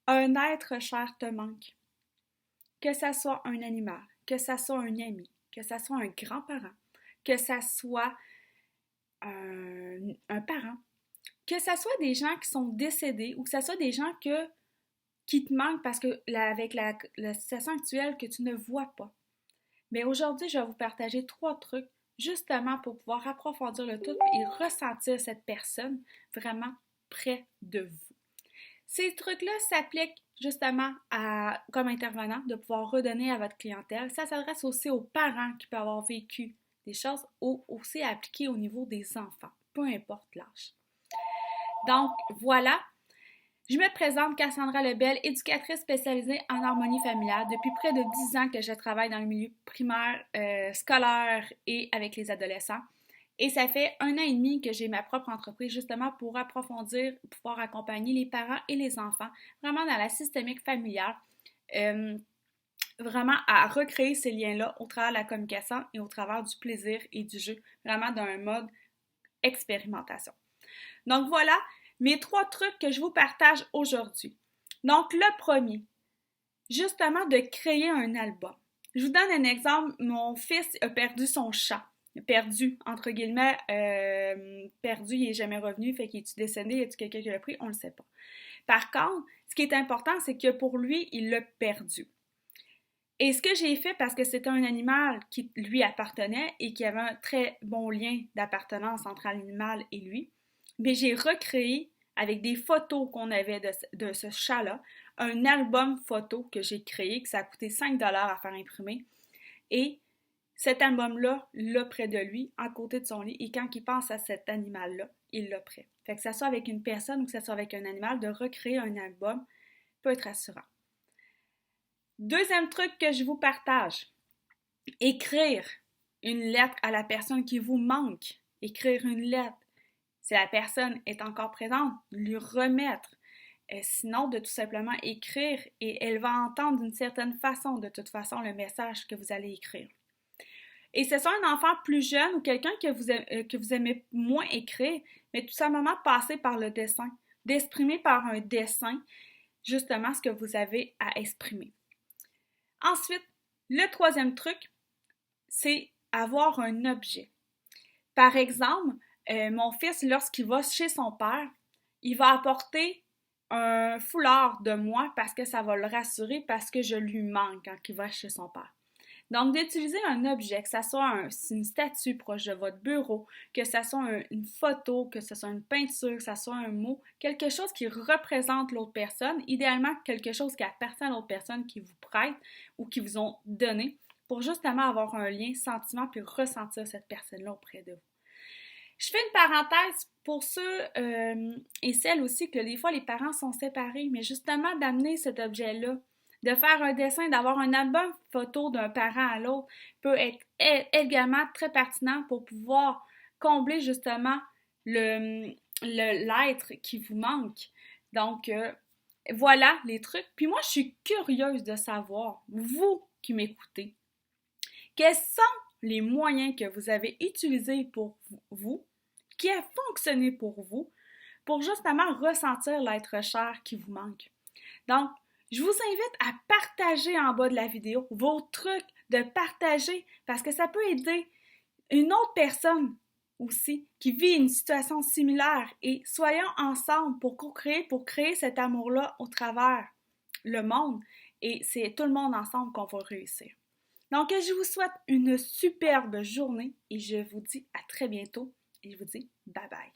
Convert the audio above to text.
un être cher te manque, que ça soit un animal, que ça soit un ami, que ça soit un grand-parent, que ça soit un parent, que ça soit des gens qui sont décédés ou que ça soit des gens qui te manquent parce que avec la situation actuelle que tu ne vois pas. Mais aujourd'hui, je vais vous partager 3 trucs justement pour pouvoir approfondir le tout et ressentir cette personne vraiment près de vous. Ces trucs-là s'appliquent justement comme intervenant, de pouvoir redonner à votre clientèle. Ça s'adresse aussi aux parents qui peuvent avoir vécu des choses ou aussi appliquer au niveau des enfants, peu importe l'âge. Donc, voilà. Je me présente Cassandra Lebel, éducatrice spécialisée en harmonie familiale. Depuis près de 10 ans que je travaille dans le milieu primaire, scolaire et avec les adolescents. Et ça fait 1 an et demi que j'ai ma propre entreprise justement pour approfondir, pouvoir accompagner les parents et les enfants vraiment dans la systémique familiale, vraiment à recréer ces liens-là au travers de la communication et au travers du plaisir et du jeu, vraiment dans un mode expérimentation. Donc voilà mes 3 trucs que je vous partage aujourd'hui. Donc le premier, justement de créer un album. Je vous donne un exemple, mon fils a perdu son chat. Perdu, entre guillemets, perdu, il n'est jamais revenu, fait qu'il est-tu décédé, y a-tu quelqu'un qui l'a pris, on ne le sait pas. Par contre, ce qui est important, c'est que pour lui, il l'a perdu. Et ce que j'ai fait, parce que c'était un animal qui lui appartenait et qui avait un très bon lien d'appartenance entre l'animal et lui, mais j'ai recréé avec des photos qu'on avait de ce chat-là, un album photo que j'ai créé, que ça a coûté 5$ à faire imprimer. Et cet album-là, l'a près de lui, à côté de son lit, et quand il pense à cet animal-là, il l'a prêt. Fait que ça soit avec une personne ou que ça soit avec un animal, de recréer un album peut être rassurant. Deuxième truc que je vous partage, écrire une lettre à la personne qui vous manque. Écrire une lettre. Si la personne est encore présente, lui remettre. Sinon, de tout simplement écrire et elle va entendre d'une certaine façon, de toute façon, le message que vous allez écrire. Et c'est soit un enfant plus jeune ou quelqu'un que vous aimez moins écrire, mais tout simplement passer par le dessin, d'exprimer par un dessin justement ce que vous avez à exprimer. Ensuite, le troisième truc, c'est avoir un objet. Par exemple, mon fils, lorsqu'il va chez son père, il va apporter un foulard de moi parce que ça va le rassurer, parce que je lui manque quand il va chez son père. Donc, d'utiliser un objet, que ce soit une statue proche de votre bureau, que ce soit une photo, que ce soit une peinture, que ce soit un mot, quelque chose qui représente l'autre personne, idéalement quelque chose qui appartient à l'autre personne qui vous prête ou qui vous ont donné, pour justement avoir un lien, sentiment, puis ressentir cette personne-là auprès de vous. Je fais une parenthèse pour ceux et celles aussi que des fois les parents sont séparés, mais justement d'amener cet objet-là, de faire un dessin, d'avoir un album photo d'un parent à l'autre peut être également très pertinent pour pouvoir combler justement l'être qui vous manque. Donc, voilà les trucs. Puis moi, je suis curieuse de savoir, vous qui m'écoutez, quels sont les moyens que vous avez utilisés pour vous, qui a fonctionné pour vous, pour justement ressentir l'être cher qui vous manque. Donc, je vous invite à partager en bas de la vidéo vos trucs, de partager, parce que ça peut aider une autre personne aussi qui vit une situation similaire et soyons ensemble pour co-créer, pour créer cet amour-là au travers le monde et c'est tout le monde ensemble qu'on va réussir. Donc, je vous souhaite une superbe journée et je vous dis à très bientôt et je vous dis bye bye.